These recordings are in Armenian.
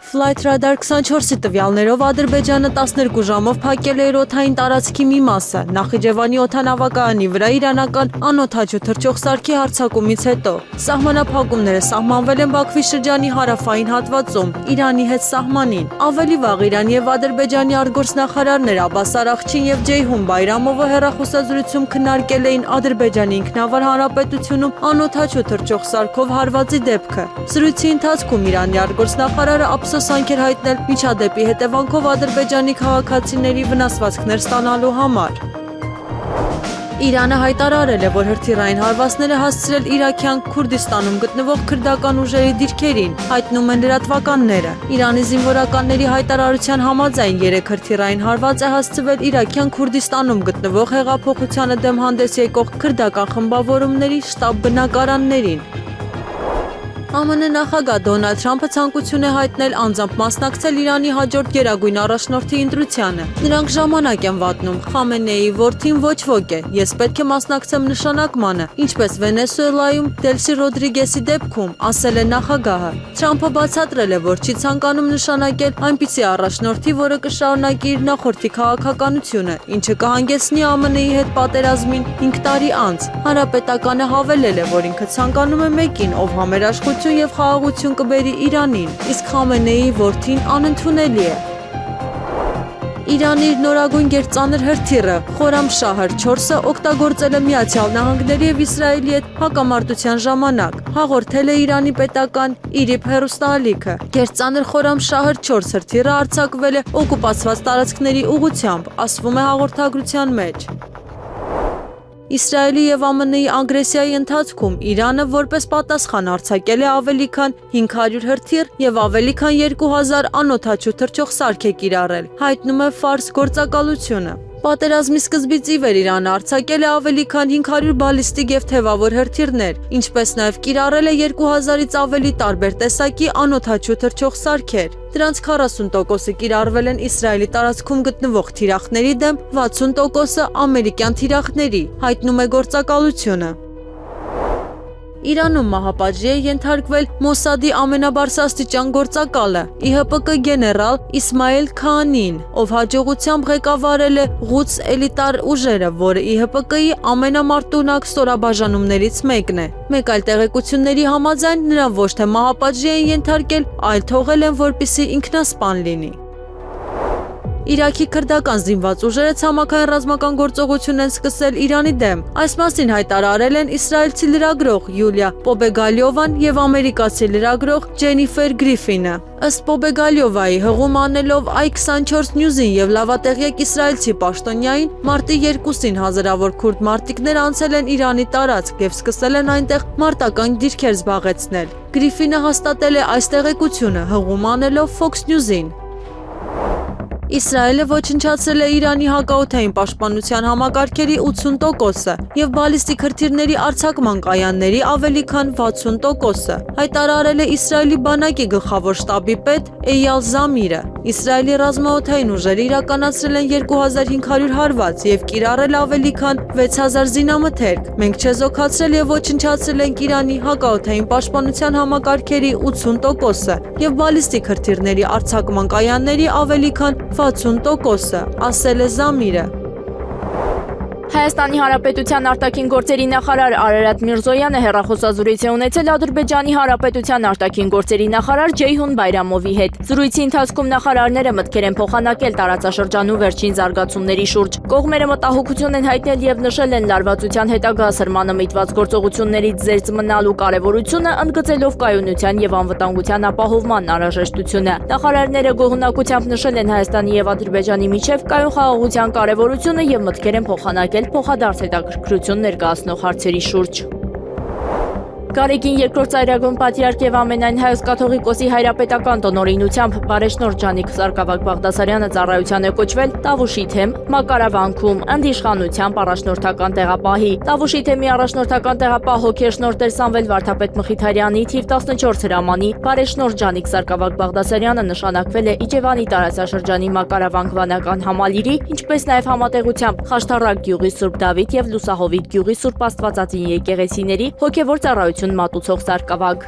Flight Radar 24-ի տվյալներով Ադրբեջանը 12 ժամով փակել է իր օդային տարածքի մի մասը Նախիջևանի օդանավակայանի վրա իրանական անօդաչու թռչող սարքի հարձակումից հետո։ Սահմանափակումները սահմանվել են Բաքվի շրջանի հարավային հատվածում, Իրանի հետ սահմանին։ Ավելի վաղ Իրանի եւ Ադրբեջանի արտգործնախարարներ Աբբաս Արաղչին եւ Ջեյհուն Բայրամովը հեռախոսազրույցում քննարկել էին Ադրբեջանի ինքնավար հանրապետությունում անօդաչու թռչող սարքով հարվածի դեպքը։ Զրույցի ընթացքում Իրանի արտգործնախարարը ափսոսանք էր հայտնել միջադեպի հետևանքով Ադրբեջանի քաղաքացիների վնասվածքներ ստանալու համար։ Իրանը հայտարարել է, որ հրթիռային հարվածները հասցրել Իրաքյան Քուրդիստանում գտնվող քրդական ուժերի դիրքերին, հայտնում են լրատվականները։ Իրանի զինվորականների հայտարարության համաձայն 3 հրթիռային հարված է հասցվել Իրաքյան Քուրդիստանում գտնվող հեղափոխությանը դեմ հանդես եկող քրդական խմբավորումների շտաբ բնակարաններին։ ԱՄՆ նախագահ Դոնալդ Թրամփը ցանկություն է հայտնել անձամբ մասնակցել Իրանի հաջորդ գերագույն առաջնորդի ընտրությանը։ Նրանք ժամանակ են վատնում, Խամենեիի որդին ոչ ոք է, ես պետք է մասնակցեմ նշանակմանը, ինչպես Վենեսուելայում Դելսի Ռոդրիգեսի դեպքում, ասել է նախագահը։ Թրամփը բացատրել է, որ չի ցանկանում նշանակել այնպիսի առաջնորդի, որը կշարունակի իր նախորդի քաղաքականությունը, ինչը կհանգեցնի ԱՄՆ-ի հետ պատերազմին 5 տարի անց։ Հանրապետականը հավելել է, որ ինքը ցանկանում է մեկին, ով համերաշխություն եւ խաղաղություն կբերի Իրանին, իսկ Խամենեիի որդին անընդունելի է։ Իրանը իր նորագույն գերծանր հրթիռը Խորամշահր 4-ը օգտագործել է Միացյալ Նահանգների եւ Իսրայելի հետ հակամարտության ժամանակ, հաղորդել է Իրանի պետական ԻՐԻԲ հեռուստաալիքը։ Գերծանր Խորամշահր 4 հրթիռը արձակվել է օկուպացված տարածքների ուղղությամբ, ասվում է հաղորդագրության մեջ։ Իսրայելի եւ ԱՄՆ-ի ագրեսիայի ընթացքում Իրանը որպես պատասխան արձակել է ավելի քան 500 հրթիռ եւ ավելի քան 2000 անօդաչու թռչող սարք է կիրառել, հայտնում է Ֆարս գործակալությունը։ Պատերազմի սկզբից ի վեր Իրանը արձակել է ավելի քան 500 բալիստիկ եւ թևավոր հրթիռներ, ինչպես նաեւ կիրառել է 2000-ից ավելի տարբեր տեսակի անօդաչու թռչող սարքեր։ Դրանց 40%-ը կիրառվել են Իսրայելի տարածքում գտնվող թիրախների դեմ, 60%-ը ամերիկյան թիրախների, հայտնում է գործակալությունը։ Իրանում մահապատժի է ենթարկվել Մոսադի ամենաբարձրաստիճան գործակալը, ԻՀՊԿ գեներալ Իսմայել Քաանին, ով հաջողությամբ ղեկավարել է Ղուդս էլիտար ուժերը, որը ԻՀՊԿ-ի ամենամարտունակ ստորաբաժանումներից մեկն է։ Մեկ այլ տեղեկությունների համաձայն նրան ոչ թե մահապատժի են ենթարկել, այլ թողել են, որպեսզի ինքնասպան լինի։ Իրաքի քրդական զինված ուժերը ցամաքային ռազմական գործողություն են սկսել Իրանի դեմ։ Այս մասին հայտարարել են իսրայելցի լրագրող Յուլիա Պոբեգալյովան եւ ամերիկացի լրագրող Ջենիֆեր Գրիֆինը։ Ըստ Պոբեգալյովայի հղում անելով i24 News-ին եւ լավատեղյակ իսրայելցի պաշտոնյային, մարտի 2-ին հազարավոր քուրդ մարտիկներ անցել են Իրանի տարածք եւ սկսել են այնտեղ մարտական դիրքեր զբաղեցնել։ Գրիֆինը հաստատել է այս տեղեկությունը հղում անելով Fox News-ին։ Իսրայելը ոչնչացրել է Իրանի հակաօդային պաշտպանության համակարգերի 80%-ը եւ բալիստիկ հրթիռների արձակման կայանների ավելի քան 60%-ը, հայտարարել է Իսրայելի բանակի գլխավոր շտաբի պետ Էյալ Զամիրը։ Իսրայելի ռազմաօդային ուժերը իրականացրել են 2500 հարված եւ կիրառել ավելի քան 6000 զինամթերք։ Մենք չեզոքացրել եւ ոչնչացրել ենք Իրանի հակաօդային պաշտպանության համակարգերի 80%-ը եւ բալիստիկ հրթիռների արձակման կայանների ավելի քան 60%-ը, ասել է Զամիրը։ Հայաստանի Հանրապետության արտաքին գործերի նախարար Արարատ Միրզոյանը հեռախոսազրույց է ունեցել Ադրբեջանի Հանրապետության արտաքին գործերի նախարար Ջեյհուն Բայրամովի հետ։ Զրույցի ընթացքում նախարարները մտքեր են փոխանակել տարածաշրջանում վերջին զարգացումների շուրջ։ Կողմերը մտահոգություն են հայտնել եւ նշել են լարվածության հետագա սրմանը միտված գործողություններից զերծ մնալու կարեւորությունը, ընդգծելով կայունության եւ անվտանգության ապահովման անհրաժեշտությունը։ Նախարարները գոհունակությամբ նշել են Հայաստանի եւ Ադրբեջանի միջև կայուն խաղաղության կարեւորությունը եւ մտքեր են փոխանակել փոխադարձ հետաքրքրություն ներկայացնող հարցերի շուրջ։ Գարեգին երկրորդ ծայրագույն պատրիարք եւ ամենայն հայոց կաթողիկոսի հայրապետական տնօրինությամբ Բարեշնորհ Ջանիկ Սարգսակ Բաղդասարյանը ծառայության է կոչվել Տավուշի թեմ Մակարավանքում ընդիշխանությամբ առաջնորդական տեղապահի։ Տավուշի թեմի առաջնորդական տեղապահ հոգեշնորհ Տեր Սամվել Վարդապետ Մխիթարյանի թիվ 14 հրամանի Բարեշնորհ Ջանիկ Սարգսակ Բաղդասարյանը նշանակվել է Իջևանի տարածաշրջանի Մակարավանք վանական համալիրի, ինչպես նաեւ համատեղությամբ Խաշթառակ գյուղի Սուրբ Դավիթ եւ Լուսահովիտ գյուղի Սուրբ Աստվածածին եկեղեցիների հոգեվոր ծառայություն մատուցող սարկավագ։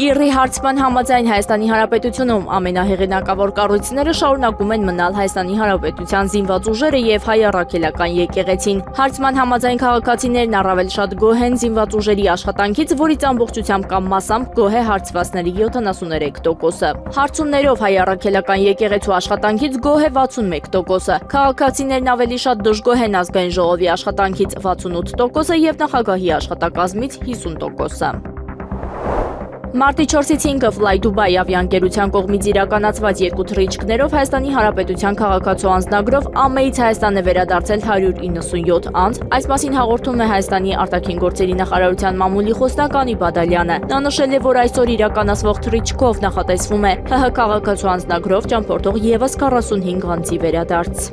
Իրի հարցման համաձայն Հայաստանի Հանրապետությունում ամենահեղինակավոր կառույցները շարունակում են մնալ Հայաստանի Հանրապետության զինված ուժերը եւ հայ առաքելական եկեղեցին։ Հարցման համաձայն քաղաքացիներն առավել շատ գոհ են զինված ուժերի աշխատանքից, որից ամբողջությամբ կամ մասամբ գոհ է հարցվածների 73%-ը։ Հարցումներով հայ առաքելական եկեղեցու աշխատանքից գոհ է 61%-ը։ Քաղաքացիներն ավելի շատ դժգոհ են ազգային ժողովի աշխատանքից 68%-ը եւ նախագահի աշխատակազմից 50%-ը։ Մարտի 4-ից 5-ը Fly Dubai ավիաընկերության կողմից իրականացված երկու թռիչքներով Հայաստանի Հանրապետության քաղաքացու անձնագրով ԱՄԷ-ից Հայաստան է վերադարձել 197 անձ։ Այս մասին հաղորդում է Հայաստանի արտաքին գործերի նախարարության մամուլի խոսնակ Անի Բադալյանը։ Նա նշել է, որ այսօր իրականացվող թռիչքով նախատեսվում է ՀՀ քաղաքացու անձնագրով ճամփորդող եւս 45 անձի վերադարձ։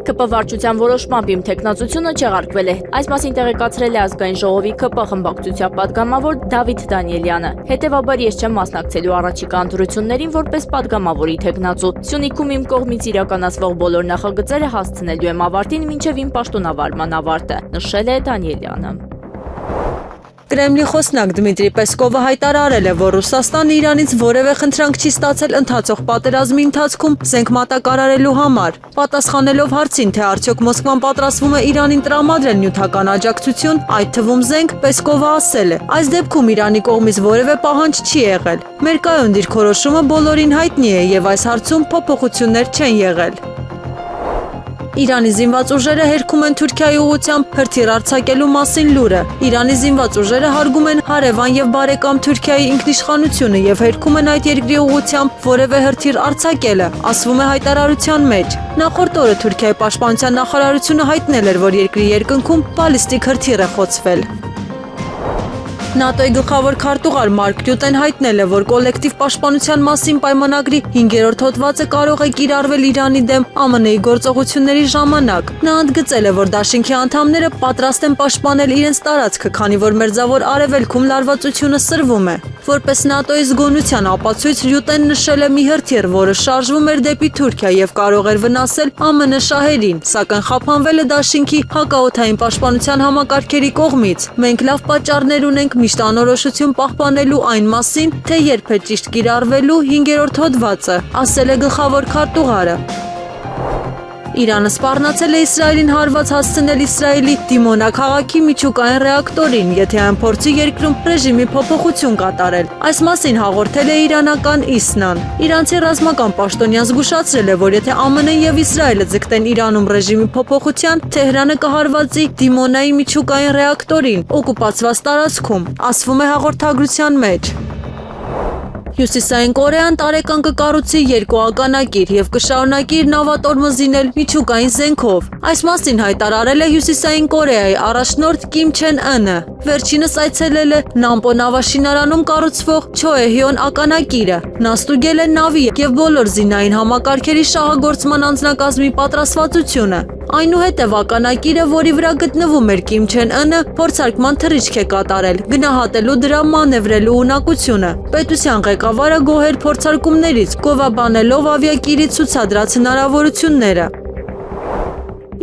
ԿՊ վարչության որոշմամբ իմ թեկնածությունը չեղարկվել է։ Այս մասին տեղեկացրել է ազգային ժողովի ԿՊ խմբակցության падգամավոր Դավիթ Դանիելյանը։ Հետևաբար ես չեմ մասնակցելու առաջիկա ընտրություններին որպես падգամավորի թեկնածու։ Սյունիքում իմ կողմից իրականացվող բոլոր նախագծերը հասցնելու եմ ավարտին մինչև իմ պաշտոնավարման ավարտը, նշել է Դանիելյանը։ Կրեմլի խոսնակ Դմիտրի Պեսկովը հայտարարել է, որ Ռուսաստանը Իրանից որևէ խնդրանք չի ստացել ընթացող պատերազմի ընթացքում զենք մատակարարելու համար։ Պատասխանելով հարցին, թե արդյոք Մոսկվան պատրաստվում է Իրանին տրամադրել նյութական աջակցություն, այդ թվում զենք, Պեսկովը ասել է. այս դեպքում Իրանի կողմից որևէ պահանջ չի եղել։ Մեր կայուն դիրքորոշումը բոլորին հայտնի է եւ այս հարցում փոփոխություններ չեն եղել։ Իրանի զինված ուժերը հերքում են Թուրքիայի ուղղությամբ հրթիռ արձակելու մասին լուրը։ Իրանի զինված ուժերը հարգում են հարևան եւ բարեկամ Թուրքիայի ինքնիշխանությունը եւ հերքում են այդ երկրի ուղղությամբ որևէ հրթիռ արձակելը, ասվում է հայտարարության մեջ։ Նախորդ օրը Թուրքիայի պաշտպանության նախարարությունը հայտնել էր, որ երկրի երկնքում բալիստիկ հրթիռ է խոցվել։ ՆԱՏՕ-ի գլխավոր քարտուղար Մարկ Ռյուտեն հայտնել է, որ կոլեկտիվ պաշտպանության մասին պայմանագրի 5-րդ հոդվածը կարող է կիրառվել Իրանի դեմ ԱՄՆ-ի գործողությունների ժամանակ։ Նա ընդգծել է, որ դաշինքի անդամները պատրաստ են պաշտպանել իրենց տարածքը, քանի որ Մերձավոր Արևելքում լարվածությունը սրվում է։ Որպես ՆԱՏՕ-ի զգոնության ապացույց Ռյուտեն նշել է մի հրթիռ, որը շարժվում էր դեպի Թուրքիա եւ կարող էր վնասել ԱՄՆ շահերին, սակայն խափանվել է դաշինքի հակաօդային պաշտպանության համակարգերի կողմից։ Մենք լավ պատճառներ ունենք միշտ անորոշություն պահպանելու այն մասին, թե երբ է ճիշտ կիրառվելու 5-րդ հոդվածը, ասել է գլխավոր քարտուղարը։ Իրանը սպառնացել է Իսրայելին հարված հասցնել Իսրայելի Դիմոնա քաղաքի միջուկային ռեակտորին, եթե այն փորձի երկրում ռեժիմի փոփոխություն կատարել։ Այս մասին հաղորդել է իրանական ISNA-ն։ Իրանցի ռազմական պաշտոնյան զգուշացրել է, որ եթե ԱՄՆ-ն եւ Իսրայելը ձգտեն Իրանում ռեժիմի փոփոխության, Թեհրանը կհարվածի Դիմոնայի միջուկային ռեակտորին օկուպացված տարածքում, ասվում է հաղորդագրության մեջ։ Հյուսիսային Կորեան տարեկան կկառուցի 2 ականակիր եւ կշարունակի իր նավատորմը զինել միջուկային զենքով։ Այս մասին հայտարարել է Հյուսիսային Կորեայի առաջնորդ Կիմ Չեն Ընը։ Վերջինս այցելել է Նամպո նավաշինարանում կառուցվող Չոեհյոն ականակիրը։ Նա ստուգել է նավի եւ բոլոր զինային համակարգերի շահագործման անձնակազմի պատրաստվածությունը։ Այնուհետև ականակիրը, որի վրա գտնվում էր Կիմ Չեն Ընը, փորձարկման թռիչք է կատարել, գնահատելու դրա մանևրելու ունակությունը։ Պետության ղեկավարը գոհ էր փորձարկումներից, գովաբանելով ավիակիրի ցուցադրած հնարավորությունները։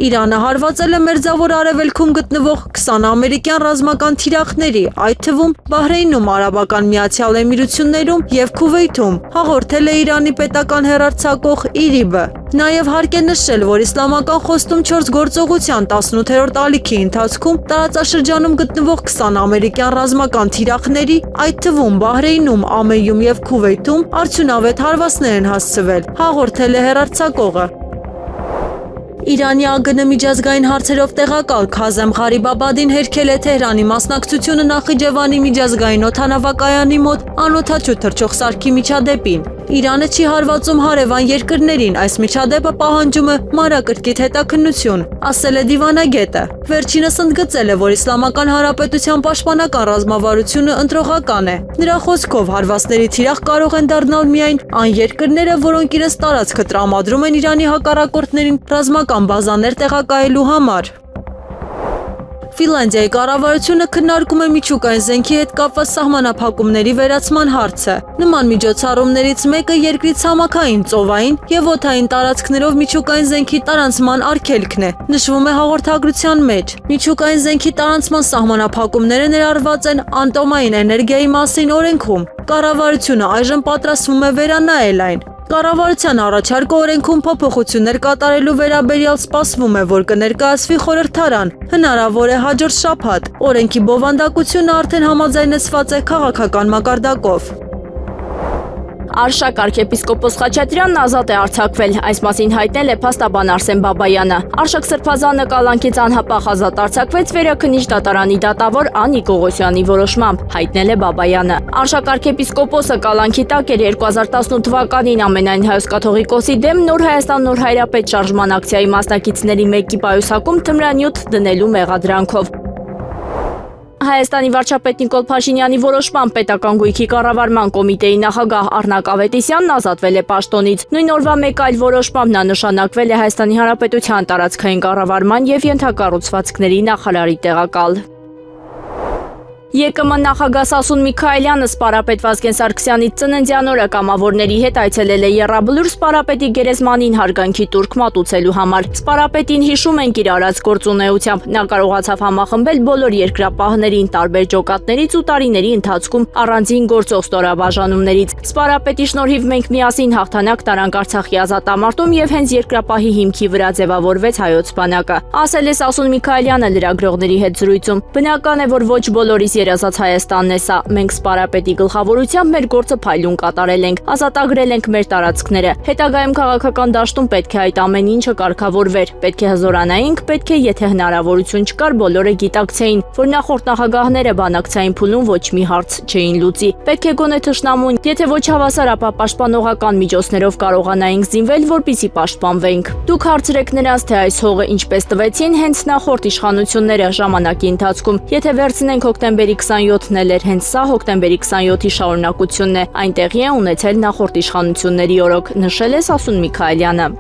Իրանը հարվածել է Մերձավոր Արևելքում գտնվող 20 ամերիկյան ռազմական թիրախների, այդ թվում Բահրեյնում, Արաբական Միացյալ Էմիրություններում եւ Քուվեյթում, հաղորդել է Իրանի պետական հեռարձակող ԻՐԻԲ-ը։ Նաև հարկ է նշել, որ իսլամական խոստում 4 գործողության 18-րդ ալիքի ընթացքում տարածաշրջանում գտնվող 20 ամերիկյան ռազմական թիրախների, այդ թվում Բահրեյնում, ԱՄԷ-ում եւ Քուվեյթում արդյունավետ հարվածներ են հասցվել, հաղորդել է հեռարձակողը։ Իրանի ԱԳՆ միջազգային հարցերով տեղակալ Քազեմ Ղարիբաբադին հերքել է Թեհրանի մասնակցությունը Նախիջևանի միջազգային օդանավակայանի մոտ անօդաչու թռչող սարքի միջադեպին։ Իրանը չի հարվածում հարևան երկրներին, այս միջադեպը պահանջում է մանրակրկիտ հետաքննություն, ասել է դիվանագետը։ Վերջինս ընդգծել է, որ Իսլամական Հանրապետության պաշտպանական ռազմավարությունը ընտրողական է։ Նրա խոսքով հարվածների թիրախ կարող են դառնալ միայն այն երկրները, որոնք իրենց տարածքը տրամադրում են Իրանի հակառակորդներին ռազմական բազաներ տեղակայելու համար։ Ֆինլանդիայի կառավարությունը քննարկում է միջուկային զենքի հետ կապված սահմանափակումների վերացման հարցը։ Նման միջոցառումներից մեկը երկրի ցամաքային, ծովային եւ օդային տարածքներով միջուկային զենքի տարանցման արգելքն է, նշվում է հաղորդագրության մեջ։ Միջուկային զենքի տարանցման սահմանափակումները ներառված են անատոմային էներգիայի մասին օրենքում։ Կառավարությունը այժմ պատրաստվում է վերանայել այն։ Կառավարության առաջարկը օրենքում փոփոխություններ կատարելու վերաբերյալ սպասվում է, որ կներկայացվի խորհրդարան, հնարավոր է հաջորդ շաբաթ։ Օրենքի բովանդակությունը արդեն համաձայնեցված է քաղաքական մակարդակով։ Արշակ arczepiskopos Խաչատրյանն ազատ է արձակվել, այս մասին հայտնել է փաստաբան Արսեն Բաբայանը։ Արշակ Սրբազանը կալանքից անհապաղ ազատ արձակվեց Վերաքննիչ դատարանի դատավոր Անի Գողոսյանի որոշմամբ, հայտնել է Բաբայանը։ Արշակ arczepiskopos-ը կալանքի տակ էր 2018 թվականին ամենայն հայոց կաթողիկոսի դեմ Նոր Հայաստան Նոր Հայրապետ շարժման ակցիայի մասնակիցների մեկի պայուսակում թմրանյութ դնելու մեղադրանքով։ Հայաստանի վարչապետ Նիկոլ Փաշինյանի որոշմամբ պետական գույքի կառավարման կոմիտեի նախագահ Առնակ Ավետիսյանն ազատվել է պաշտոնից։ Նույն օրվա մեկ այլ որոշմամբ նա նշանակվել է Հայաստանի Հանրապետության տարածքային կառավարման եւ ենթակառուցվածքների նախարարի տեղակալ։ ԵԿՄ նախագահ Սասուն Միքայելյանը սպարապետ Վազգեն Սարգսյանից ծննդյան օրը կամավորների հետ այցելել է Եռաբլուր սպարապետի գերեզմանին հարգանքի տուրք մատուցելու համար։ Սպարապետին հիշում ենք իր արած գործունեությամբ։ Նա կարողացավ համախմբել բոլոր երկրապահներին տարբեր ջոկատներից ու տարիների ընթացքում առանձին գործող ստորաբաժանումներից։ Սպարապետի շնորհիվ մենք միասին հաղթանակ տարանք Արցախի ազատամարտում եւ հենց երկրապահի հիմքի վրա ձևավորվեց հայոց բանակը, ասել է Սասուն Միքայելյանը լրագրողների հետ զրույցում։ Բնական է, որ ոչ բոլորիս երազած Հայաստանն է սա։ Մենք սպարապետի գլխավորությամբ մեր գործը փայլուն կատարել ենք, ազատագրել ենք մեր տարածքները։ Հետագայում քաղաքական դաշտում պետք է այդ ամեն ինչը կարգավորվեր, պետք է հզորանայինք, պետք է, եթե հնարավորություն չկար, բոլորը գիտակցեին, որ նախորդ նախագահները բանակցային փուլում ոչ մի հարց չէին լուծի։ Պետք է գոնե թշնամուն, եթե ոչ հավասար, ապա պաշտպանողական միջոցներով կարողանայինք զինվել, որպեսզի պաշտպանվենք։ Դուք հարցրեք նրանց, թե այս հողը ինչպես տվեցին հենց նախորդ իշխանությունները ժամանակի ընթացքում։ Եթե վերցնենք հոկտեմբերի 27-ն էր հենց սա հոկտեմբերի 27-ի շարունակությունն է, այնտեղի է ունեցել նախորդ իշխանությունների օրոք, նշել է Սասուն Միքայելյանը։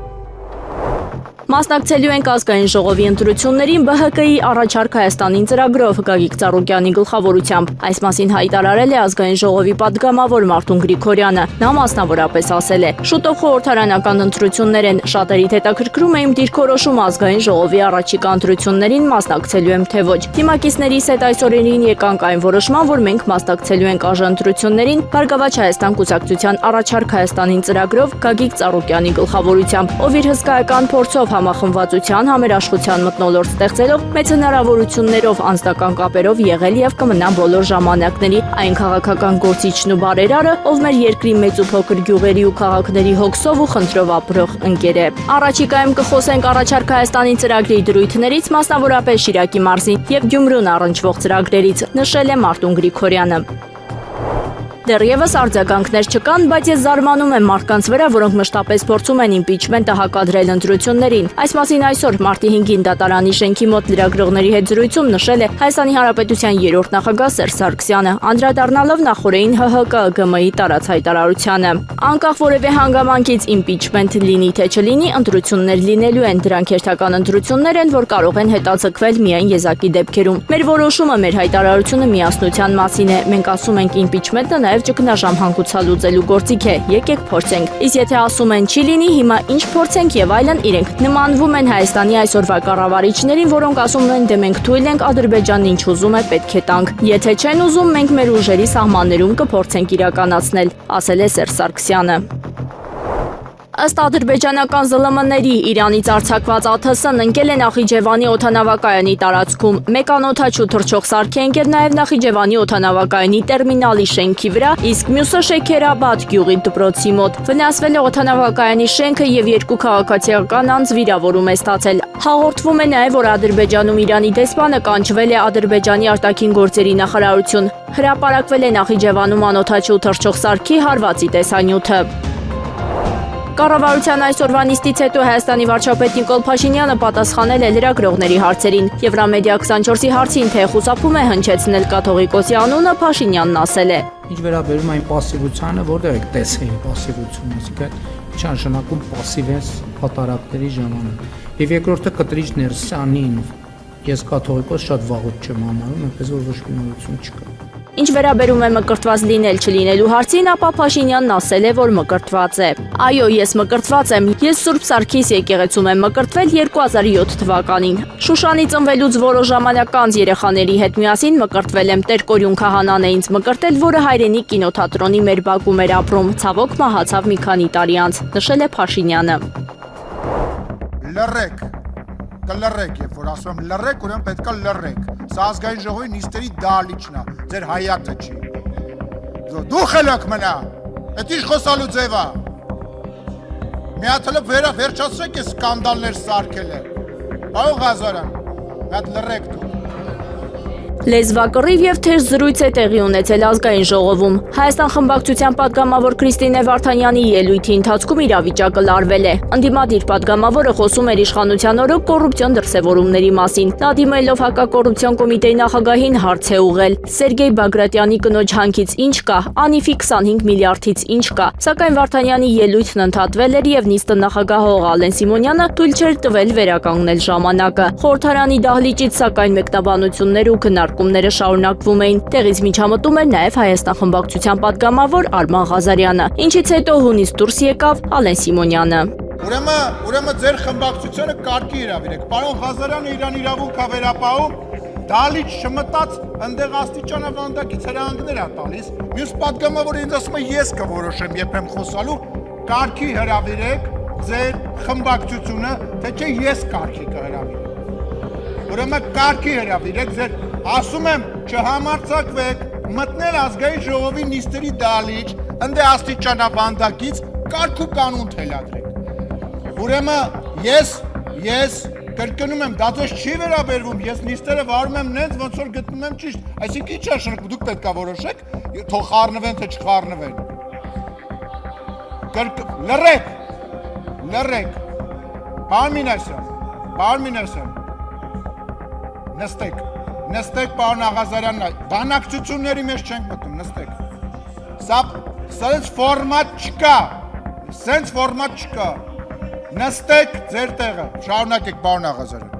Մասնակցելու ենք ազգային ժողովի ընտրություններին ԲՀԿ-ի առաջարկ Հայաստանին ծրագրով Գագիկ Ծառուկյանի գլխավորությամբ։ Այս մասին հայտարարել է ազգային ժողովի պատգամավոր Մարտուն Գրիգորյանը։ Նա մասնավորապես ասել է. շուտով խորհրդարանական ընտրություններ են, շատերիդ հետաքրքրում է իմ դիրքորոշումը ազգային ժողովի առաջիկա ընտրություններին մասնակցելու եմ թե ոչ։ Թիմակիցներիս հետ այս օրերին եկանք այն որոշման, որ մենք մասնակցելու ենք ԱԺ ընտրություններին Բարգավաճ Հայաստան կուսակցության առաջարկ Հայաստանին ծրագրով Գագիկ Ծառուկյանի գլխավորությամբ, ով իր հսկայական փորձով համախմբվածության, համերաշխության մթնոլորտ ստեղծելով մեծ հնարավորություններով անձնական կապերով եղել եւ կմնա բոլոր ժամանակների այն քաղաքական գործիչն ու բարերարը, ով մեր երկրի մեծ ու փոքր գյուղերի ու քաղաքների հոգսով ու խնդրով ապրող ընկեր է։ Առաջիկայում կխոսենք առաջարկ Հայաստանի ծրագրի դրույթներից, մասնավորապես Շիրակի մարզին եւ Գյումրուն առնչվող ծրագրերից, նշել է Մարտուն Գրիգորյանը։ Դեռևս արձագանքներ չկան, բայց ես զարմանում եմ մարդկանց վրա, որոնք մշտապես փորձում են իմպիչմենտը հակադրել ընտրություններին։ Այս մասին այսօր մարտի 5-ին դատարանի շենքի մոտ լրագրողների հետ զրույցում նշել է Հայաստանի Հանրապետության 3-րդ նախագահ Սերժ Սարգսյանը, անդրադառնալով նախորդին ՀՀԿ-ԳՄ-ի տարած հայտարարությանը։ Անկախ որևէ հանգամանքից իմպիչմենտ լինի թե չլինի, ընտրություններ լինելու են, դրանք հերթական ընտրություններ են, որ կարող են հետաձգվել միայն եզակի դեպքերում։ Մեր որոշումը, մեր հայտարարությունը միասնության մասին է։ Մենք ասում ենք իմպիչմենտը նաև ճգնաժամ հանգուցալուծելու գործիք է, եկեք փորձենք։ Իսկ եթե ասում են չի լինի, հիմա ինչ փորձենք եւ այլն, իրենք նմանվում են Հայաստանի այսօրվա կառավարիչներին, որոնք ասում են դե մենք թույլ ենք Ադրբեջանն ինչ ուզում է պետք է տանք։ Եթե չեն ուզում, մենք մեր ուժերի սահմաններում կփորձենք իրականացնել, ասել է Սերժ Սարգսյանը։ Ըստ ադրբեջանական ԶԼՄ-ների Իրանից արձակված ԱԹՍ-ն ընկել է Նախիջևանի օդանավակայանի տարածքում։ Մեկ անօդաչու թռչող սարք է ընկել նաև Նախիջևանի օդանավակայանի տերմինալի շենքի վրա, իսկ մյուսը Շեքերաբադ գյուղի դպրոցի մոտ։ Վնասվել է օդանավակայանի շենքը եւ 2 քաղաքացիական անձ վիրավորում է ստացել։ Հաղորդվում է նաև, որ Ադրբեջանում Իրանի դեսպանը կանչվել է Ադրբեջանի արտաքին գործերի նախարարություն։ Հրապարակվել է Նախիջևանում անօդաչու թռչող սարքի հարվածի տեսանյութը։ Կառավարության այսօրվա նիստից հետո Հայաստանի վարչապետ Նիկոլ Փաշինյանը պատասխանել է լրագրողների հարցերին։ Եվրամեդիա 24-ի հարցին, թե խուսափում է հնչեցնել կաթողիկոսի անունը, Փաշինյանն ասել է. Ինչ վերաբերում այն պասիվությանը, որտեղ եք տեսել պասիվությունը, այսինքն չանշանակում պասիվ ես հատարակների ժամանակ։ Եվ երկրորդը կտրիչ ներսանին Ես կաթողիկոս շատ վաղուց չեմ համարում, այնպես որ ոչ մի նորություն չկա։ Ինչ վերաբերում է մկրտված լինել չլինելու հարցին, ապա Փաշինյանն ասել է, որ մկրտված է։ Այո, ես մկրտված եմ։ Ես Սուրբ Սարգիս եկեղեցում եմ մկրտվել 2007 թվականին։ Շուշանի ծնվելուց որոշ ժամանակ անց երեխաների հետ միասին մկրտվել եմ։ Տեր-Կորյուն քահանան է ինձ մկրտել, որը հայրենի կինոթատրոնի մեր բակում էր ապրում։ Ցավոք մահացավ մի քանի տարի անց, նշել է Փաշինյանը։ Լռեք, կլռեք, երբ որ ասում եմ լռեք, ուրեմն պետքա լռեք։ Սա ազգային ժողովի նիստերի դահլիճն է, ձեր հայացը չի։ Դու խելոք մնա, այդ ինչ խոսալու ձև է։ Մի հատ հələ վերջացրեք այս սկանդալներ սարքել է։ Պարոն Ղազարյան, մի հատ լռեք դու։ Լեզվակռիվ եւ թեժ զրույց է տեղի ունեցել ազգային ժողովում։ Հայաստան խմբակցության падգամավոր Քրիստինե Վարդանյանի ելույթի ընթացքում իրավիճակը լարվել է։ Ընդդիմադիր падգամավորը խոսում էր իշխանության օրոք կոռուպցիոն դրսևորումների մասին։ Նա դիմելով հակակոռուպցիոն կոմիտեի նախագահին հարց է ուղղել. Սերգեյ Բագրատյանի կնոջ հանքից ինչ կա, Անիֆի 25 միլիարդից ինչ կա։ Սակայն Վարդանյանի ելույթն ընդհատվել էր եւ նիստը նախագահող Ալեն Սիմոնյանը թույլ չէր տվել վերականգնել ժամանակը։ Խորհրդարանի դահլիճից սակայն մեկնաբանություններ ու քննարկումները շարունակվում էին։ Տեղից միջամտում էր նաև Հայաստան խմբակցության падգամավոր Արման Ղազարյանը, ինչից հետո հունից դուրս եկավ Ալեն Սիմոնյանը։ Ուրեմն ձեր խմբակցությունը կարգի իրավիրեք։ Պարոն Ղազարյանը իրան իրավունք է վերապահում, դահլիճ չմտած ընդեղ աստիճանավանդակից հրահանգներ է տալիս։ Մյուս падգամավորը ինձ ասում է ես կորոշեմ երբ եմ խոսալու, կարգի հրավիրեք ձեր խմբակցությունը, թե չէ ես կարգի կհրավիրեմ։ Ուրեմն կարգի հրավիրեք ձեր, ասում եմ, չհամարձակվեք, մտնել ազգային ժողովի նիստերի դահլիճ, ընդե աստիճանավանդակից կարգ ու կանոն թելադրեք։ Ուրեմն ես կրկնում եմ, դա ձեզ չի վերաբերվում, ես նիստերը վարում եմ նենց, ոնց որ գտնում եմ ճիշտ, այսինքն ի՞նչ է շնորհք, դուք պետք է որոշեք, թող խառնվեն, թե չխառնվեն։ Լռեք։ Պարոն Մինասյան, նստեք պարոն Աղազարյանն, բանակցությունների մեջ չենք մտնում, նստեք։ Սա ֆորմատ չկա, նստեք ձեր տեղը, շարունակեք պարոն Աղազարյան։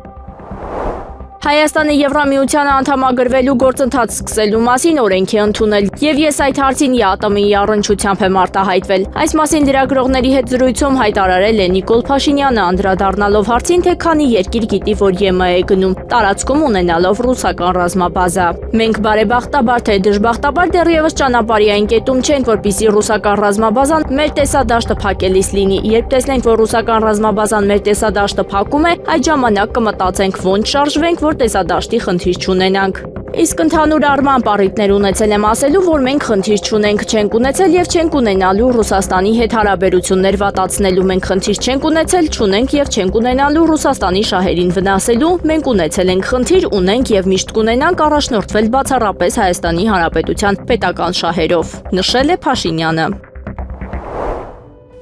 Հայաստանը Եվրամիությանը անդամագրվելու գործընթաց սկսելու մասին օրենք է ընդունել, եւ ես այդ հարցին ԵԱՏՄ-ի առնչությամբ եմ արտահայտվել։ Այս մասին լրագրողների հետ զրույցում հայտարարել է Նիկոլ Փաշինյանը, անդրադառնալով հարցին, թե քանի երկիր գիտի, որ ԵՄ է գնում, տարածքում ունենալով ռուսական ռազմաբազա։ Մենք բարեբախտաբար թե դժբախտաբար դեռևս ճանապարհի այն կետում չենք, որպեսզի ռուսական ռազմաբազան մեր տեսադաշտը փակելիս լինի։ Երբ տեսնենք, որ ռուսական ռազմաբազան մեր տեսադաշտը փակում է, այդ ժամանակ կմտածենք ոնց շարժվենք, որ տեսադաշտի խնդիր չունենանք։ Իսկ ընդհանուր առմամբ առիթներ ունեցել եմ ասելու, որ մենք խնդիր չունենք, չենք ունեցել եւ չենք ունենալու Ռուսաստանի հետ հարաբերություններ վատացնելու, մենք խնդիր չենք ունեցել, չունենք եւ չենք ունենալու Ռուսաստանի շահերին վնասելու, մենք ունեցել ենք խնդիր, ունենք եւ միշտ կունենանք առաջնորդվել բացառապես Հայաստանի Հանրապետության պետական շահերով, նշել է Փաշինյանը։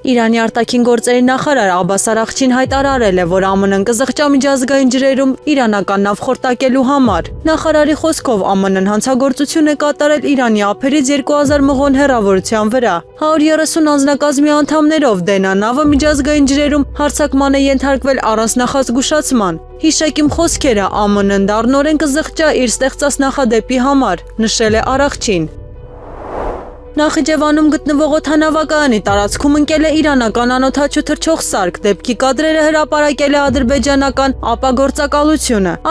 Իրանի արտաքին գործերի նախարար Աբբաս Արաղչին հայտարարել է, որ ԱՄՆ-ն կզղջա միջազգային ջրերում իրանական նավ խորտակելու համար։ Նախարարի խոսքով ԱՄՆ-ն հանցագործություն է կատարել Իրանի ափերից 2000 մղոն հեռավորության վրա։ 130 անձնակազմի անդամներով Դենա նավը միջազգային ջրերում հարձակման է ենթարկվել առանց նախազգուշացման։ Հիշեք իմ խոսքերը, ԱՄՆ-ն դառնորեն կզղջա իր ստեղծած նախադեպի համար, նշել է Արաղչին։ Նախիջևանում գտնվող օդանավակայանի տարածքում ընկել է իրանական անօդաչու թռչող սարք, դեպքի կադրերը հրապարակել է ադրբեջանական ԱՊԱ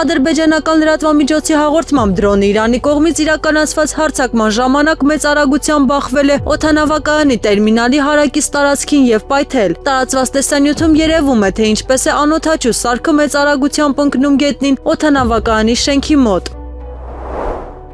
Ադրբեջանական լրատվամիջոցի հաղորդմամբ դրոնը Իրանի կողմից իրականացված հարձակման ժամանակ մեծ արագությամբ բախվել է օդանավակայանի տերմինալի հարակից տարածքին եւ պայթել։ Տարածված տեսանյութում երևում է, թե ինչպես է անօդաչու սարքը մեծ արագությամբ ընկնում գետնին օդանավակայանի շենքի մոտ։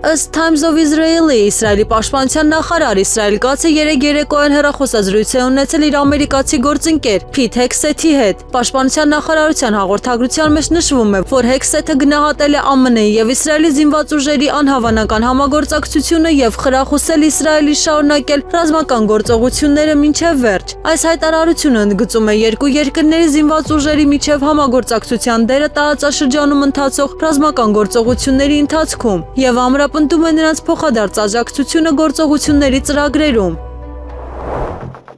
Ըստ Times of Israel-ի Իսրայելի պաշտպանության նախարար Իսրայել Կացը երեկոյան հեռախոսազրույց է ունեցել իր ամերիկացի գործընկեր Փիթ Հեքսեթի հետ։ Պաշտպանության նախարարության հաղորդագրության մեջ նշվում է, որ Հեքսեթը գնահատել է ԱՄՆ-ի եւ Իսրայելի զինված ուժերի անհավանական համագործակցությունը եւ խրախուսել Իսրայելի շարունակել ռազմական գործողությունները մինչեւ վերջ։ Այս հայտարարությունը ընդգծում է երկու երկրների զինված ուժերի միջև համագործակցության դերը տարածաշրջանում ընթացող ռազմական գործողությունների ընթացքում եւ ամրապնդում է նրանց փոխադարձ աջակցությունը գործողությունների ծրագրերում։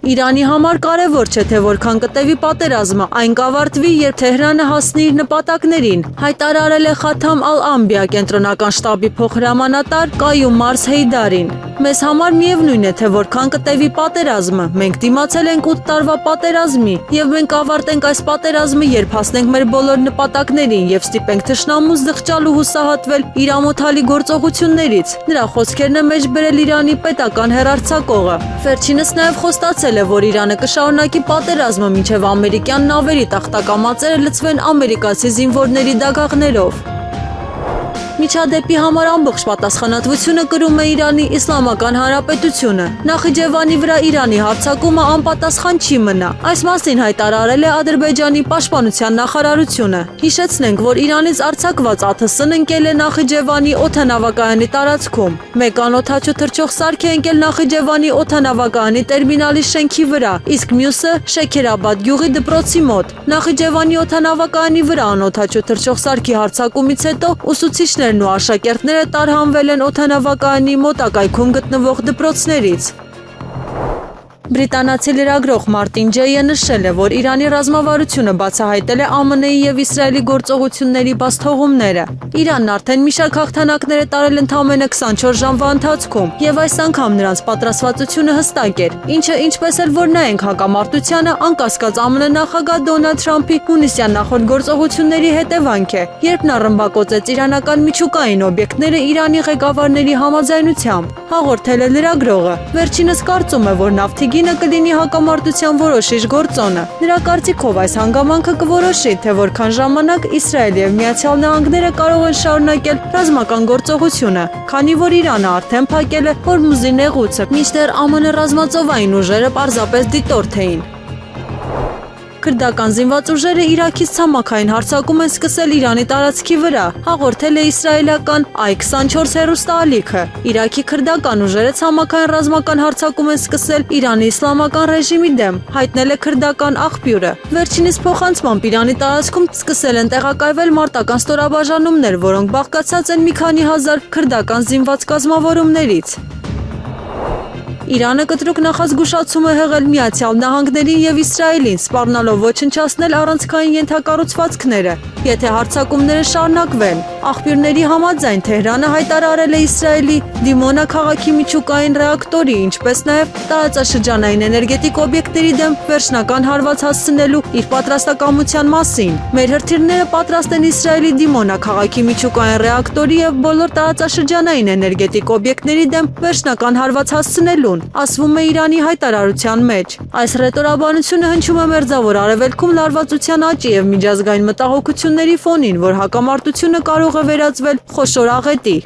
Իրանի համար կարևոր չէ, թե որքան կտևի պատերազմը, այն կավարտվի, երբ Թեհրանը հասնի իր նպատակներին, հայտարարել է Խաթամ Ալ-Անբիա կենտրոնական շտաբի փոխհրամանատար Կայում Մարս Հեյդարին։ Մեզ համար միևնույն է, թե որքան կտևի պատերազմը, մենք դիմացել ենք 8 տարվա պատերազմի, եւ մենք ավարտենք այս պատերազմը, երբ հասնենք մեր բոլոր նպատակներին եւ ստիպենք թշնամուն զղջալ ու հուսահատվել իր ամոթալի գործողություններից։ Նրա խոսքերն է մեջ բերել Իրանի պետական հեռարձակողը։ Վերջինս նաեւ խոստացել է, որ Իրանը կշարունակի պատերազմը, մինչեւ ամերիկյան նավերի տախտակամածերը լցվեն ամերիկացի զինվորների դագաղներով։ Միջադեպի համար ամբողջ պատասխանատվությունը կրում է Իրանի Իսլամական Հանրապետությունը։ Նախիջևանի վրա Իրանի հարձակումը անպատասխան չի մնա։ Այս մասին հայտարարել է Ադրբեջանի պաշտպանության նախարարությունը։ Հիշեցնենք, որ Իրանից արձակված ԱԹՍ-ն ընկել է Նախիջևանի օդանավակայանի տարածքում։ Մեկ անօդաչու թռչող սարք է ընկել Նախիջևանի օդանավակայանի տերմինալի շենքի վրա, իսկ մյուսը Շեքերաբադ գյուղի դպրոցի մոտ։ Նախիջևանի օդանավակայանի վրա անօդաչու թռչող սարքի հարձակումից հետո ուսուցիչներ ու աշակերտները տարհանվել են օդանավակայանի մոտակայքում գտնվող դպրոցներից։ Բրիտանացի լրագրող Մարտին Ջեյը նշել է, որ Իրանի ռազմավարությունը բացահայտել է ԱՄՆ-ի եւ Իսրայելի գործողությունների բացթողումները։ Իրանն արդեն մի շարք հաղթանակներ է տարել ընդամենը 24 ժամվա ընթացքում, եւ այս անգամ նրանց պատրաստվածությունը հստակ էր, ինչը ինչպես էլ որ նայենք հակամարտությանը, անկասկած ԱՄՆ նախագահ Դոնալդ Թրամփի հունիսյան նախորդ գործողությունների հետևանք է, երբ նա ռմբակոծեց իրանական միջուկային օբյեկտները Իրանի ղեկավարների համաձայնությամբ, հաղորդել է լրագրողը։ Վերջինս կարծում է, որ նավթիգինը կլինի հակամարտության որոշիչ գործոնը։ Նրա կարծիքով այս հանգամանքը կորոշի, թե որքան ժամանակ Իսրայելը եւ Միացյալ Նահանգները կարող են շարունակել ռազմական գործողությունը, քանի որ Իրանը արդեն փակել է Հորմուզի նեղուցը, մինչդեռ ԱՄՆ ռազմածովային ուժերը պարզապես դիտորդ էին։ Քրդական զինված ուժերը Իրաքից ցամաքային հարձակում են սկսել Իրանի տարածքի վրա, հաղորդել է իսրայելական I-24 հեռուստաալիքը։ Իրաքի քրդական ուժերը ցամաքային ռազմական հարձակում են սկսել Իրանի իսլամական ռեժիմի դեմ, հայտնել է քրդական աղբյուրը։ Վերջինիս փոխանցմամբ Իրանի տարածքում սկսել են տեղակայվել մարտական ստորաբաժանումներ, որոնք բաղկացած են մի քանի հազար քրդական զինված կազմավորումներից։ Իրանը կտրուկ նախազգուշացում է հղել Միացյալ Նահանգներին եւ Իսրայելին, սպառնալով ոչնչացնել առանցքային ենթակառուցվածքները, եթե հարձակումները շարունակվեն։ Աղբյուրների համաձայն Թեհրանը հայտարարել է Իսրայելի Դիմոնա քաղաքի միջուկային ռեակտորի, ինչպես նաեւ տարածաշրջանային էներգետիկ օբյեկտների դեմ վերջնական հարված հասցնելու իր պատրաստակամության մասին։ Մեր հրթիռները պատրաստ են Իսրայելի Դիմոնա քաղաքի միջուկային ռեակտորի եւ բոլոր տարածաշրջանային էներգետիկ օբյեկտների դեմ վերջնական հարված հասցնելու, ասվում է Իրանի հայտարարության մեջ։ Այս ռետորաբանությունը հնչում է Մերձավոր Արևելքում լարվածության աճի եւ միջազգային մտահոգությունների ֆոնին, որ հակամարտությունը կարող է վերածվել խոշոր աղետի։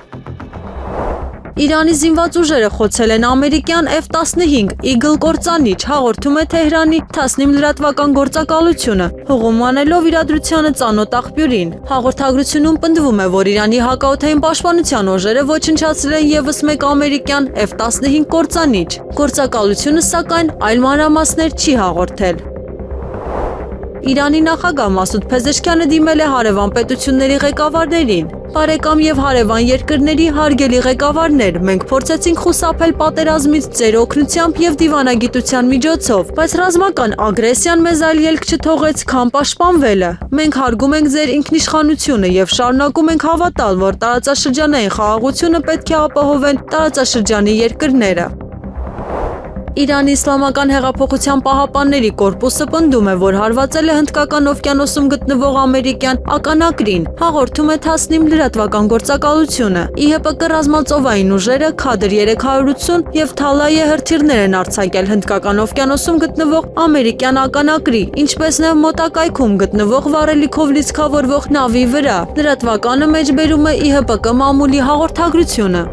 Իրանի զինված ուժերը խոցել են ամերիկյան F-15 Eagle կործանիչ, հաղորդում է Թեհրանի Թասնիմ լրատվական գործակալությունը, հղում անելով իրադրությանը ծանոթ աղբյուրին։ Հաղորդագրությունում պնդվում է, որ Իրանի հակաօդային պաշտպանության ուժերը ոչնչացրել են ևս մեկ ամերիկյան F-15 կործանիչ։ Գործակալությունը, սակայն, այլ մանրամասներ չի հաղորդել։ Իրանի նախագահ Մասուդ Փեզեշքյանը դիմել է հարևան պետությունների ղեկավարներին։ Բարեկամ եւ հարևան երկրների հարգելի ղեկավարներ, մենք փորձեցինք խուսափել պատերազմից ձեր օգնությամբ եւ դիվանագիտության միջոցով, բայց ռազմական ագրեսիան մեզ այլ ելք չթողեց, քան պաշտպանվելը։ Մենք հարգում ենք ձեր ինքնիշխանությունը եւ շարունակում ենք հավատալ, որ տարածաշրջանային խաղաղությունը պետք է ապահովեն տարածաշրջանի երկրները։ Իրանի Իսլամական հեղափոխության պահապանների կորպուսը պնդում է, որ հարվածել է Հնդկական օվկիանոսում գտնվող ամերիկյան ականակրին, հաղորդում է Թասնիմ լրատվական գործակալությունը։ ԻՀՊԿ ռազմածովային ուժերը Քադր 380 եւ Թալայե հրթիռներ են արձակել Հնդկական օվկիանոսում գտնվող ամերիկյան ականակրի, ինչպես նաեւ մոտակայքում գտնվող վառելիքով լիցքավորվող նավի վրա։ Լրատվականը մեջբերում է ԻՀՊԿ մամուլի հաղորդագրությունը։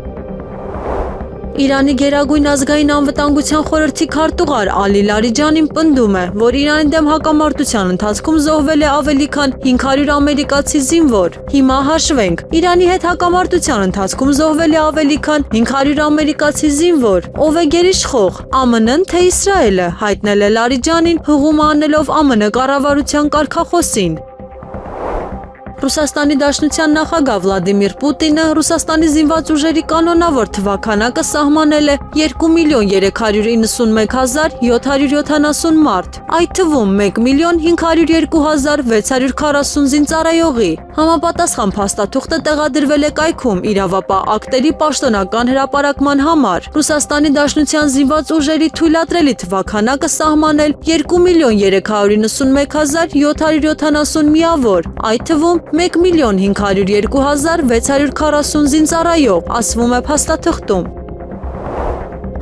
Իրանի Գերագույն ազգային անվտանգության խորհրդի քարտուղար Ալի Լարիջանին պնդում է, որ Իրանի դեմ հակամարտության ընթացքում զոհվել է ավելի քան 500 ամերիկացի զինվոր։ Հիմա հաշվենք։ Իրանի հետ հակամարտության ընթացքում զոհվել է ավելի քան 500 ամերիկացի զինվոր։ Ով է գերիշխող, ԱՄՆ-ն թե Իսրայելը, հայտնել է Լարիջանին, հղում անելով ԱՄՆ կառավարության կարգախոսին։ Ռուսաստանի Դաշնության նախագահ Վլադիմիր Պուտինը Ռուսաստանի զինված ուժերի կանոնավոր թվաքանակը սահմանել է 2.391.770 մարդ, այդ թվում 1.502.640 զինծառայողի։ Համապատասխան փաստաթուղթը տեղադրվել է կայքում իրավապահ ակտերի պաշտոնական հրապարակման համար։ Ռուսաստանի Դաշնության զինված ուժերի թույլատրելի թվաքանակը սահմանել 2.391.770 միավոր, այդ թվում 1.502.640 զինծառայող, ասվում է փաստաթղթում։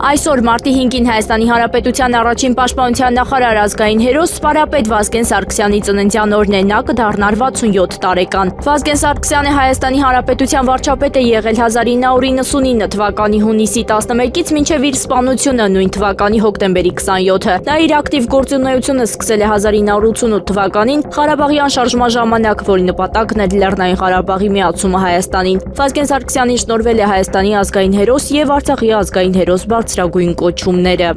Այսօր մարտի 5-ին Հայաստանի Հանրապետության առաջին պաշտպանության նախարար ազգային հերոս Սպարապետ Վազգեն Սարգսյանի ծննդյան օրն է, նա կդառնար 67 տարեկան։ Վազգեն Սարգսյանը Հայաստանի Հանրապետության վարչապետ է եղել 1999 թվականի հունիսի 11-ից մինչև իր սպանությունը նույն թվականի հոկտեմբերի 27-ը։ Նա իր ակտիվ գործունեությունը սկսել է 1988 թվականին Ղարաբաղյան շարժման ժամանակ, որի նպատակն էր Լեռնային Ղարաբաղի միացումը Հայաստանին։ Վազգեն Սարգսյանին շնորհվել է Հայաստանի ազգային հերոս եւ Արցախի ազգային հերոս բարձրագույն կոչումները։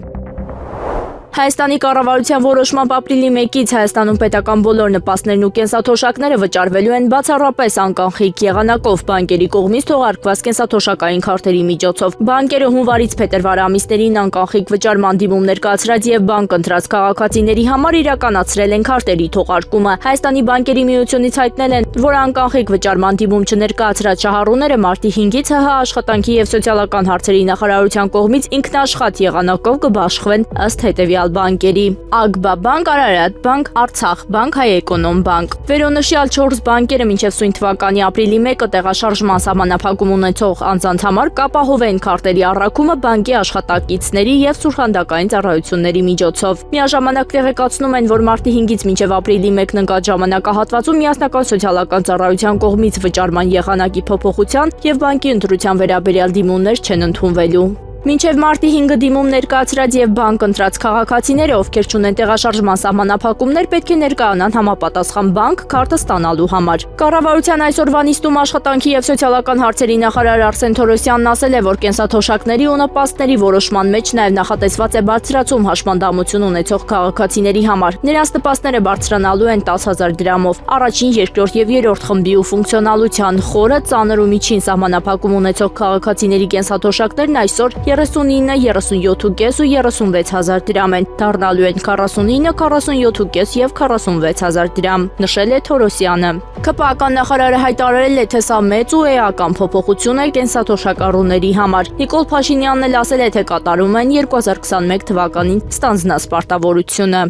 Հայաստանի կառավարության որոշմամբ ապրիլի 1-ից Հայաստանում պետական բոլոր նպաստներն ու կենսաթոշակները վճարվելու են բացառապես անկանխիկ եղանակով բանկերի կողմից թողարկված կենսաթոշակային քարտերի միջոցով։ Բանկերը հունվարից փետրվար ամիսներին անկանխիկ վճարման դիմումներ կացրած եւ բանկ ընտրած քաղաքացիների համար իրականացրել են քարտերի թողարկումը։ Հայաստանի բանկերի միությունից հայտնել են, որ անկանխիկ վճարման դիմում չներկայացրած շահառուները մարտի 5-ից ՀՀ աշխատանքի եւ սոցիալական հարցերի նախարարության կողմից ինքնաշխատ եղանակով կբաշխվեն ըստ հետեւյալ բանկերի՝ Ագբա բանկ, Արարատ բանկ, Արցախ բանկ, Հայ-Էկոնոմ բանկ։ Վերոնշյալ 4 բանկերը մինչև սույն թվականի ապրիլի 1-ը տեղաշարժման սահմանափակում ունեցող անձանց համար կապահովեն քարտերի առաքումը բանկի աշխատակիցների եւ սուրհանդակային ծառայությունների միջոցով։ Միաժամանակ տեղեկացնում են, որ մարտի 5-ից մինչև ապրիլի 1-ն ընկած ժամանակահատվածում միասնական սոցիալական ծառայության կողմից վճարման եղանակի փոփոխության եւ բանկի ընտրության վերաբերյալ դիմումներ չեն ընդունվելու։ Մինչև մարտի 5-ը դիմում ներկայացրած եւ բանկ ընտրած քաղաքացիները, ովքեր չունեն տեղաշարժման սահմանափակումներ, պետք է ներկայանան համապատասխան բանկ քարտը ստանալու համար։ Կառավարության այսօրվա նիստում աշխատանքի եւ սոցիալական հարցերի նախարար Արսեն Թորոսյանն ասել է, որ կենսաթոշակների ու նպաստների որոշման մեջ նաեւ նախատեսված է բարձրացում հաշմանդամություն ունեցող քաղաքացիների համար։ Նրանց նպաստները բարձրանալու են 10,000 դրամով։ Առաջին, երկրորդ եւ երրորդ խմբի ու ֆունկցիոնալության խորը, ծանր ու միջին սահմանափակում ունեցող քաղաքացիների կենսաթոշակներն այսօր 39, 37,5 ու 36,000 դրամ են, դառնալու են 49, 47,5 եւ 46,000 դրամ, նշել է Թորոսյանը։ ԿՊԱ-ական նախարարը հայտարարել է, թե սա մեծ ու էական փոփոխություն է կենսաթոշակառուների համար։ Նիկոլ Փաշինյանն էլ ասել է, թե կատարում են 2021 թվականին ստանձնած պարտավորությունը։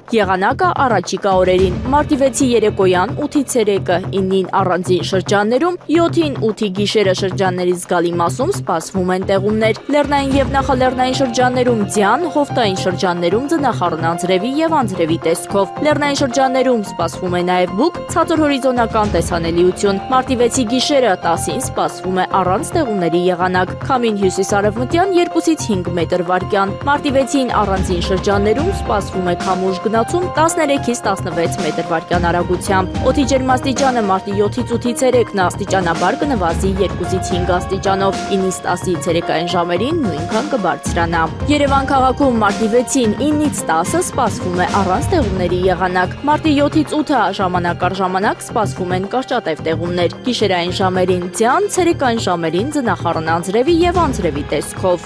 Եղանակը առաջիկա օրերին՝ մարտի 6-ի երեկոյան 8-ի ցերեկը 9-ին առանձին շրջաններում, 7-ին 8-ի գիշերը շրջանների զգալի մասում սպասվում են տեղումներ։ Լեռնային եւ նախալեռնային շրջաններում ձյան, հովտային շրջաններում ձնախառն անձրևի եւ անձրևի տեսքով։ Լեռնային շրջաններում սպասվում է նաեւ բուք, ցածր հորիզոնական տեսանելիություն։ Մարտի 6-ի գիշերը 10-ին սպասվում է առանց տեղումների եղանակ։ Քամին հյուսիսարևմտյան 2-ից 5 մետր վարկյան։ Մարտի 6-ին առանձին շրջաններում սպասվում է քամուշ 13-ից 16 մետր վարկյան արագությամբ։ Օդի ջերմաստիճանը մարտի 7-ից 8-ի ցերեկն աստիճանաբար կնվազի 2-ից 5 աստիճանով, 9-ից 10-ի ցերեկային ժամերին նույնքան կբարձրանա։ Երևան քաղաքում մարտի 6-ին 9-ից 10-ը սպասվում է առանց տեղումների եղանակ։ Մարտի 7-ից 8-ը ժամանակ առ ժամանակ սպասվում են կարճատև տեղումներ։ Գիշերային ժամերին ձյան, ցերեկային ժամերին ձնախառն անձրևի եւ անձրևի տեսքով։